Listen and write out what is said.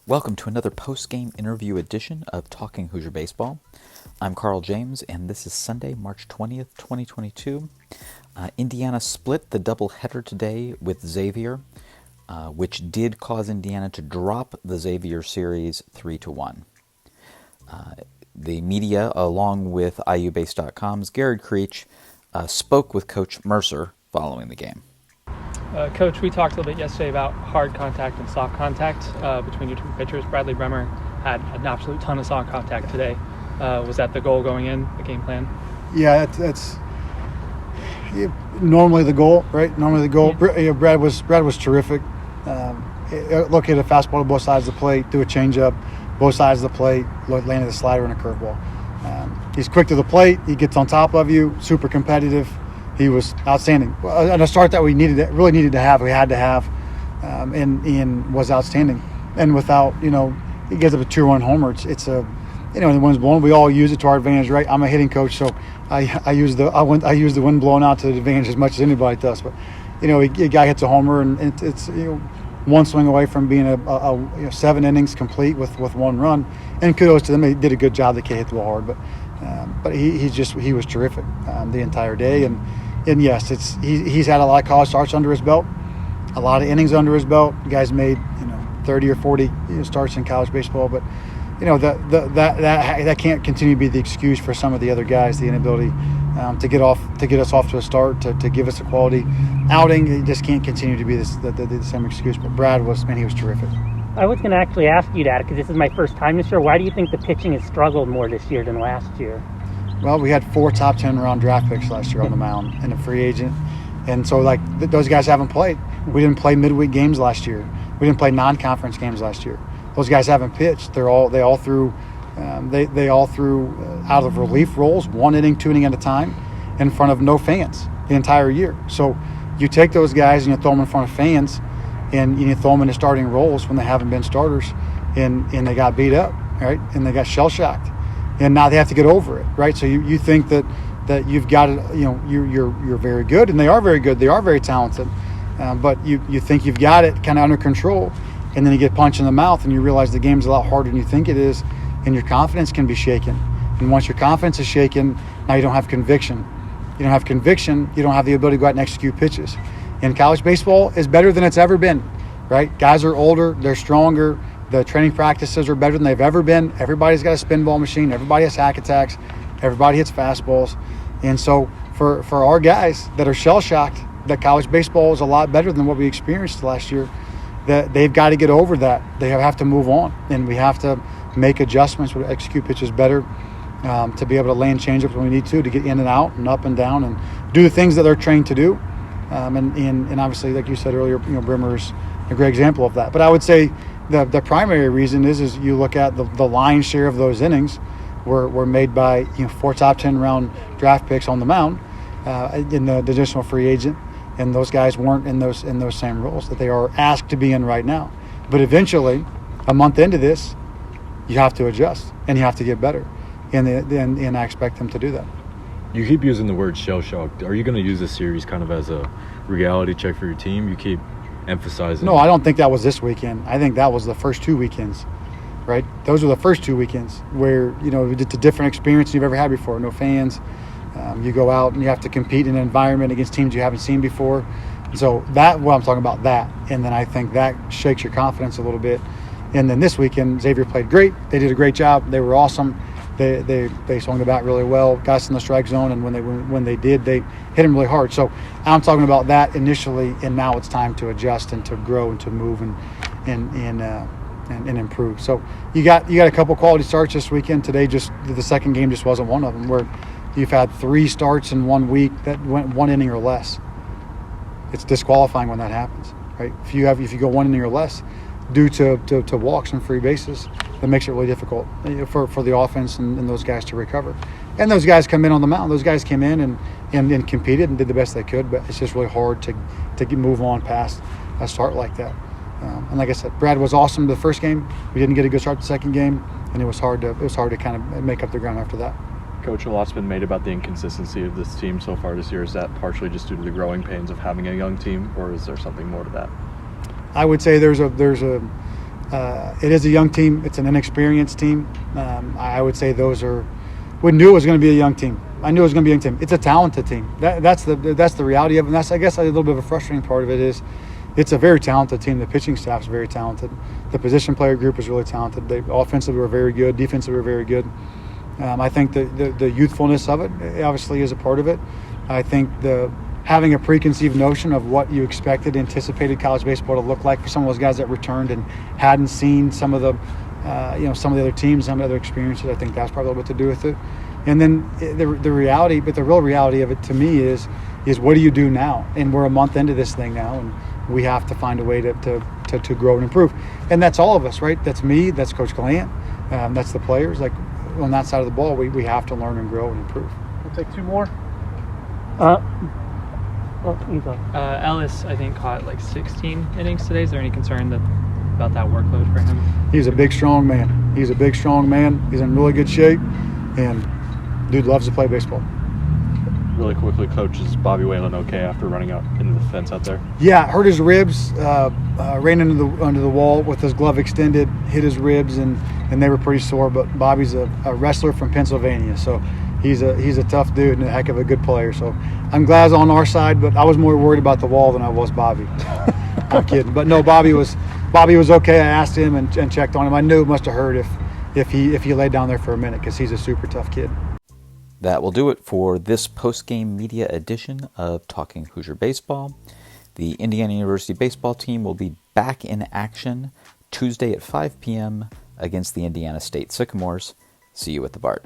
Welcome to another post-game interview edition of Talking Hoosier Baseball. I'm Carl James, and this is Sunday, March 20th, 2022. Indiana split the doubleheader today with Xavier, which did cause Indiana to drop the Xavier series 3-1. The media, along with IUBase.com's Garrett Creech, spoke with Coach Mercer following the game. Coach, we talked a little bit yesterday about hard contact and soft contact between your two pitchers. Bradley Bremer had an absolute ton of soft contact today. Was that the goal going in, the game plan? Yeah, that's normally the goal, right? Normally the goal. Yeah. Brad was terrific. Look at a fastball to both sides of the plate, do a changeup, both sides of the plate, landed a slider and a curveball. He's quick to the plate. He gets on top of you, super competitive. He was outstanding. And a start that we really needed to have, we had to have, and was outstanding. And without, he gives up a 2-run homer. It's the wind's blowing. We all use it to our advantage, right? I'm a hitting coach, so I use the wind blowing out to the advantage as much as anybody does. But a guy hits a homer, and it's one swing away from being a 7 innings complete with 1 run. And kudos to them, they did a good job. The kid hit the ball hard, but he was terrific the entire day. And yes, he's had a lot of college starts under his belt, a lot of innings under his belt. The guy's made 30 or 40 starts in college baseball, but that can't continue to be the excuse for some of the other guys. The inability to get us off to a start, to give us a quality outing, it just can't continue to be the same excuse. But Brad was terrific. I was going to actually ask you that because this is my first time this year. Why do you think the pitching has struggled more this year than last year? Well, we had 4 top 10 round draft picks last year on the mound and a free agent. And so, those guys haven't played. We didn't play midweek games last year. We didn't play non-conference games last year. Those guys haven't pitched. They all threw out of relief roles, 1 inning, 2 inning at a time, in front of no fans the entire year. So you take those guys and you throw them in front of fans, and you throw them into starting roles when they haven't been starters, and they got beat up, right? And they got shell-shocked. And now they have to get over it, right? So you think that you've got it, you're very good, and they are very good. They are very talented, but you think you've got it kind of under control, and then you get punched in the mouth, and you realize the game's a lot harder than you think it is, and your confidence can be shaken. And once your confidence is shaken, now you don't have conviction. You don't have conviction. You don't have the ability to go out and execute pitches. And college baseball is better than it's ever been, right? Guys are older. They're stronger. The training practices are better than they've ever been. Everybody's got a spin ball machine. Everybody has hack attacks. Everybody hits fastballs. And so for our guys that are shell-shocked that college baseball is a lot better than what we experienced last year, that they've got to get over that. They have to move on. And we have to make adjustments to execute pitches better, to be able to land changeups when we need to get in and out and up and down and do the things that they're trained to do. And obviously, like you said earlier, Bremer's a great example of that. But I would say the primary reason is you look at the lion's share of those innings were made by 4 top 10 round draft picks on the mound in the additional free agent, and those guys weren't in those same roles that they are asked to be in right now. But eventually, a month into this, you have to adjust and you have to get better, and I expect them to do that. You keep using the word shell-shocked. Are you going to use this series kind of as a reality check for your team? You keep emphasizing. No, I don't think that was this weekend. I think that was the first 2 weekends, right? Those were the first 2 weekends where, it's a different experience you've ever had before. No fans. You go out and you have to compete in an environment against teams you haven't seen before. So I'm talking about that. And then I think that shakes your confidence a little bit. And then this weekend, Xavier played great. They did a great job. They were awesome. They swung the bat really well, got us in the strike zone, and when they did, they hit him really hard. So I'm talking about that initially, and now it's time to adjust and to grow and to move and improve. So you got a couple quality starts this weekend. Today, just the second game just wasn't one of them, where you've had 3 starts in 1 week that went 1 inning or less. It's disqualifying when that happens, right? If you go 1 inning or less due to walks and free bases, that makes it really difficult for the offense and those guys to recover. And those guys come in on the mound. Those guys came in and competed and did the best they could, but it's just really hard to move on past a start like that. And like I said, Brad was awesome the first game. We didn't get a good start the second game, and it was hard to kind of make up the ground after that. Coach, a lot's been made about the inconsistency of this team so far this year. Is that partially just due to the growing pains of having a young team, or is there something more to that? I would say there's it is a young team. It's an inexperienced team. I would say we knew it was going to be a young team. I knew it was going to be a young team. It's a talented team. That's the reality of it. And that's, I guess, a little bit of a frustrating part of it is it's a very talented team. The pitching staff is very talented. The position player group is really talented. They offensively were very good. Defensively were very good. I think the youthfulness of it obviously is a part of it. I think having a preconceived notion of what you anticipated college baseball to look like for some of those guys that returned and hadn't seen some of the other teams, some of the other experiences. I think that's probably a little bit to do with it. And then the reality, but the real reality of it to me is what do you do now? And we're a month into this thing now, and we have to find a way to grow and improve. And that's all of us, right? That's me, that's Coach Gallant, that's the players. Like on that side of the ball, we have to learn and grow and improve. We'll take two more. You go. Ellis, I think, caught like 16 innings today. Is there any concern about that workload for him? He's a big, strong man. He's in really good shape, and dude loves to play baseball. Really quickly, Coach, is Bobby Whalen okay after running out into the fence out there? Yeah, hurt his ribs, ran under the wall with his glove extended, hit his ribs, and they were pretty sore. But Bobby's a wrestler from Pennsylvania, so he's a tough dude and a heck of a good player. So I'm glad he's on our side, but I was more worried about the wall than I was Bobby. I'm kidding, but no, Bobby was okay. I asked him and checked on him. I knew it must have hurt if he laid down there for a minute because he's a super tough kid. That will do it for this post-game media edition of Talking Hoosier Baseball. The Indiana University baseball team will be back in action Tuesday at 5 p.m. against the Indiana State Sycamores. See you at the BART.